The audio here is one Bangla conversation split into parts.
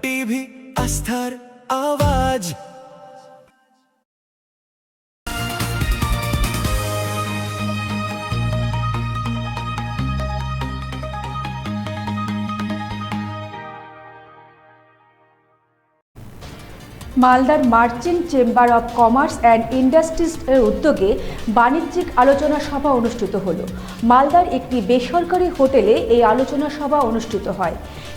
টিভি আস্থার আওয়াজ। মালদার merchant chamber of commerce and industries এর উদ্যোগে বাণিজ্যিক আলোচনা সভা অনুষ্ঠিত হলো। মালদার একটি বেসরকারি হোটেলে এই আলোচনা সভা অনুষ্ঠিত হয়।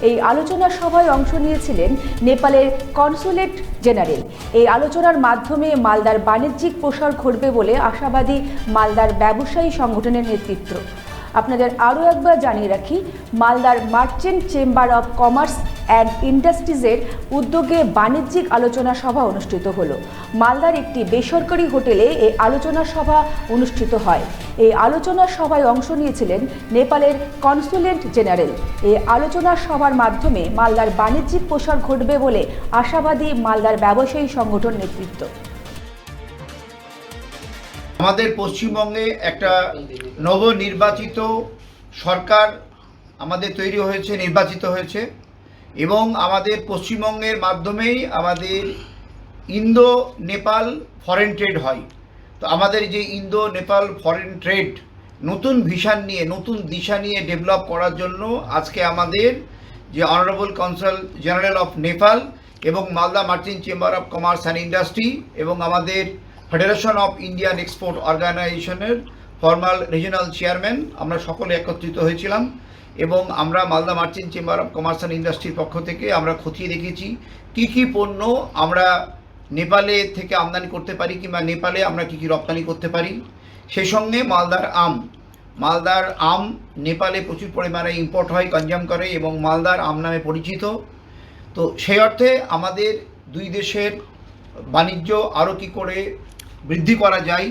এই আলোচনা সভায় অংশ নিয়েছিলেন নেপালের কনসুলেট জেনারেল। এই আলোচনার মাধ্যমে মালদার বাণিজ্যিক প্রসার ঘটবে বলে আশাবাদী মালদার ব্যবসায়ী সংগঠনের নেতৃত্ব। আপনাদের আরও একবার জানিয়ে রাখি, মালদার merchant chamber of commerce and ইন্ডাস্ট্রিজের উদ্যোগে বাণিজ্যিক আলোচনা সভা অনুষ্ঠিত হলো। মালদার একটি বেসরকারি হোটেলে এই আলোচনা সভা অনুষ্ঠিত হয়। এই আলোচনা সভায় অংশ নিয়েছিলেন নেপালের কনসুলেট জেনারেল। এই আলোচনা সভার মাধ্যমে মালদার বাণিজ্যিক প্রসার ঘটবে বলে আশাবাদী মালদার ব্যবসায়ী সংগঠন নেতৃত্ব। আমাদের পশ্চিমবঙ্গে একটা নবনির্বাচিত সরকার আমাদের তৈরি হয়েছে, নির্বাচিত হয়েছে, এবং আমাদের পশ্চিমবঙ্গের মাধ্যমেই আমাদের ইন্দো নেপাল ফরেন ট্রেড হয়। তো আমাদের যে ইন্দো নেপাল ফরেন ট্রেড নতুন ভিশন নিয়ে, নতুন দিশা নিয়ে ডেভেলপ করার জন্য আজকে আমাদের যে honourable consul general of Nepal এবং Malda merchant chamber of commerce and industry এবং আমাদের ফেডারেশন অফ ইন্ডিয়ান এক্সপোর্ট অর্গানাইজেশনের ফর্মাল রিজিনাল চেয়ারম্যান আমরা সকলে একত্রিত হয়েছিলাম, এবং আমরা Malda merchant chamber of commerce and ইন্ডাস্ট্রির পক্ষ থেকে আমরা খতিয়ে দেখেছি কী কী পণ্য আমরা নেপালে থেকে আমদানি করতে পারি কিংবা নেপালে আমরা কী কী রপ্তানি করতে পারি। সেই সঙ্গে মালদার আম নেপালে প্রচুর পরিমাণে ইম্পোর্ট হয়, কনজাম করে, এবং মালদার আম নামে পরিচিত। তো সেই অর্থে আমাদের দুই দেশের বাণিজ্য আরও কী করে বৃদ্ধি করা যায়,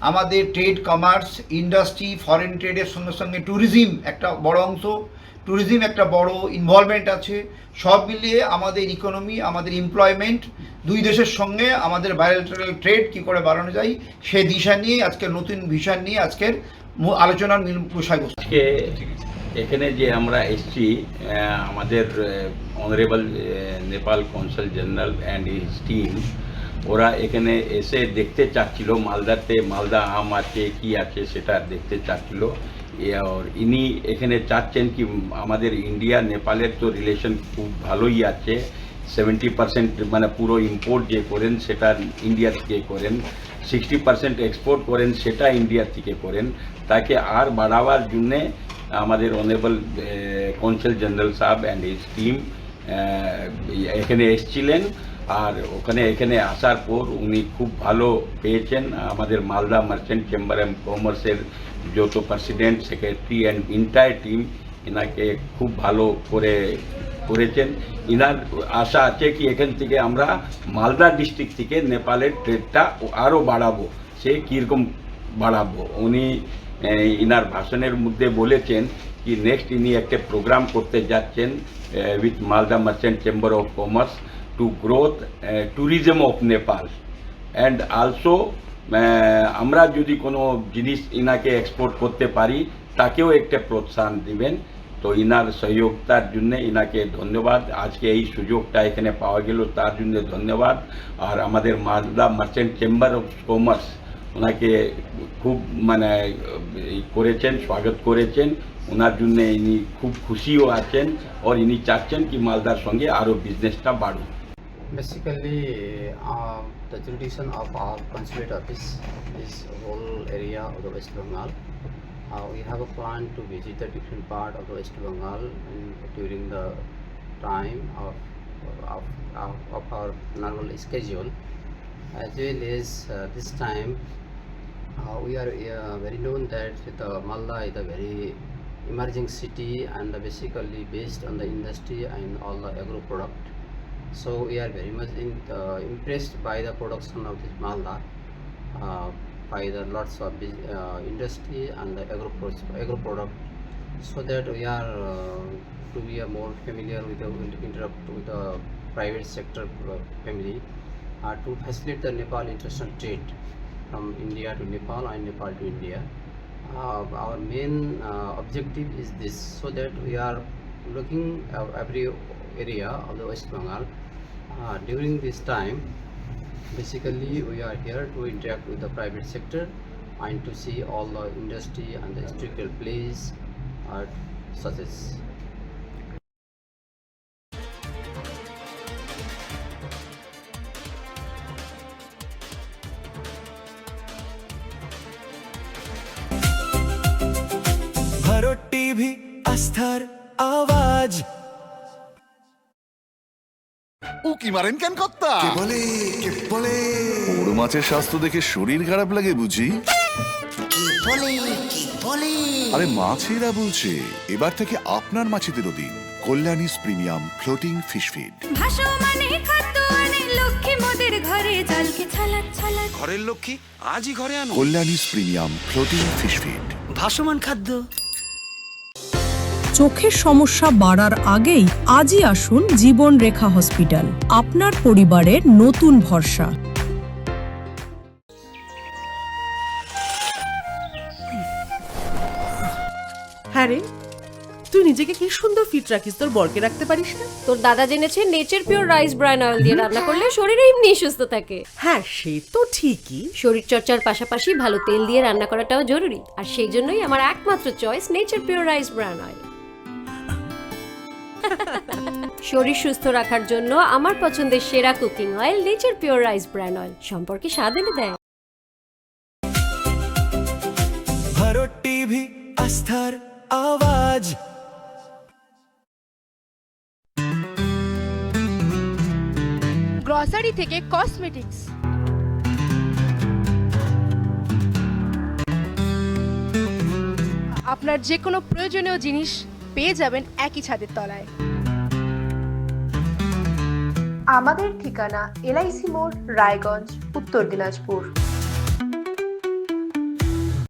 আমাদের ট্রেড, কমার্স, ইন্ডাস্ট্রি, ফরেন ট্রেডের সঙ্গে সঙ্গে ট্যুরিজম একটা বড় অংশ, ট্যুরিজম একটা বড় ইনভলভমেন্ট আছে। সব মিলিয়ে আমাদের ইকোনমি, আমাদের এমপ্লয়মেন্ট, দুই দেশের সঙ্গে আমাদের বায়োলেটারাল ট্রেড কী করে বাড়ানো যায় সে দিশা নিয়ে আজকের নতুন ভিশন নিয়ে আজকের আলোচনার বিষয়বস্তু। আজকে এখানে যে আমরা এসছি, আমাদের honourable Nepal consul general and his team, ওরা এখানে এসে দেখতে চাচ্ছিল মালদাতে মালদা আম আছে কি আছে সেটা দেখতে চাচ্ছিল। আর ইনি এখানে চাচ্ছেন কি আমাদের ইন্ডিয়া নেপালের তো রিলেশন খুব ভালোই আছে, 70% মানে পুরো ইম্পোর্ট যে করেন সেটা ইন্ডিয়া থেকে করেন, 60% এক্সপোর্ট করেন সেটা ইন্ডিয়া থেকে করেন। তাকে আর বাড়াবার জন্যে আমাদের অনারেবল কনসাল জেনারেল সাহেব অ্যান্ড হিজ টিম এখানে এসছিলেন। আর এখানে আসার পর উনি খুব ভালো পেয়েছেন। আমাদের মালদা মার্চেন্ট চেম্বার অ্যান্ড কমার্সের যত president, secretary and entire team এনাকে খুব ভালো করেছেন। ইনার আশা আছে কি এখান থেকে আমরা মালদা ডিস্ট্রিক্ট থেকে নেপালের ট্রেডটা আরও বাড়াবো। সে কীরকম বাড়াবো উনি ইনার ভাষণের মধ্যে বলেছেন কি নেক্সট ইনি একটা প্রোগ্রাম করতে যাচ্ছেন with Malda merchant chamber of commerce to growth tourism of Nepal, and also আমরা যদি কোনো জিনিস ইনাকে এক্সপোর্ট করতে পারি তাকেও একটা প্রোৎসাহন দিবেন। তো ইনার সহযোগিতার জন্য ইনাকে ধন্যবাদ। আজকে এই সুযোগটা এখানে পাওয়া গেল তার জন্য ধন্যবাদ। আর আমাদের Malda merchant chamber of commerce ওনাকে খুব মানে করেছেন, স্বাগত করেছেন। ওনার জন্য ইনি খুব খুশিও আছেন, আর ইনি চাচ্ছেন কি মালদার সঙ্গে আরও বিজনেসটা বাড়ুক। Basically, the jurisdiction of our consulate office is whole area of the West Bengal. We have a plan to visit the different part of the West Bengal during the time of our normal schedule. As well as this time, we are very known that the Malda is a very emerging city and basically based on the industry and all the agro product. So we are very much impressed by the production of this Malda, by the lots of industry and the agro product, so that we are to be more familiar with the private sector family to facilitate the Nepal international trade from India to Nepal and Nepal to India. Our main objective is this, so that we are looking every area of the West Bengal. During this time, basically we are here to interact with the private sector and to see all the industry and the historical place such as Bharat TV আস্থার আওয়াজ উকি মারেন কেন কর্তা? কে বলে বড় মাছের স্বাস্থ্য দেখে শরীর খারাপ লাগে বুঝি? আরে মাছেরা বলছে এবার থেকে আপনার মাছেদেরও দিন কল্যাণীস প্রিমিয়াম ফ্লোটিং ফিশ ফিড। ভাসমানে খাদ্য আনে লক্ষ্মী মোদের ঘরে জলকে ছালাত ছালাত ঘরের লক্ষ্মী আজই ঘরে আনো কল্যাণীস প্রিমিয়াম ফ্লোটিং ফিশ ফিড। ভাসমান খাদ্য। চোখের সমস্যা বাড়ার আগেই আজই আসুন জীবন রেখা হসপিটাল, আপনার পরিবারের নতুন ভরসা। হ্যাঁ রে, তুই নিজেকে কি সুন্দর ফিট রাখিস, তোর বরকে রাখতে পারিস না? তোর দাদা জেনেছে nature pure rice bran oil দিয়ে রান্না করলে শরীর এমনি সুস্থ থাকে। হ্যাঁ সে তো ঠিকই, শরীর চর্চার পাশাপাশি ভালো তেল দিয়ে রান্না করাটাও জরুরি, আর সেই জন্যই আমার একমাত্র choice nature pure rice bran oil. শরীর সুস্থ রাখার জন্য আমার পছন্দের সেরা cooking oil nature pure rice bran oil, সম্পর্কে স্বাদ এনে দেয়। ভারত টিভি আস্থার আওয়াজ গ্রসারি থেকে কসমেটিক্স, আপনার যে কোনো প্রয়োজনীয় জিনিস পেয়ে যাবেন একই ছাদের তলায়। আমাদের ঠিকানা LIC মোড়, রায়গঞ্জ, উত্তর দিনাজপুর।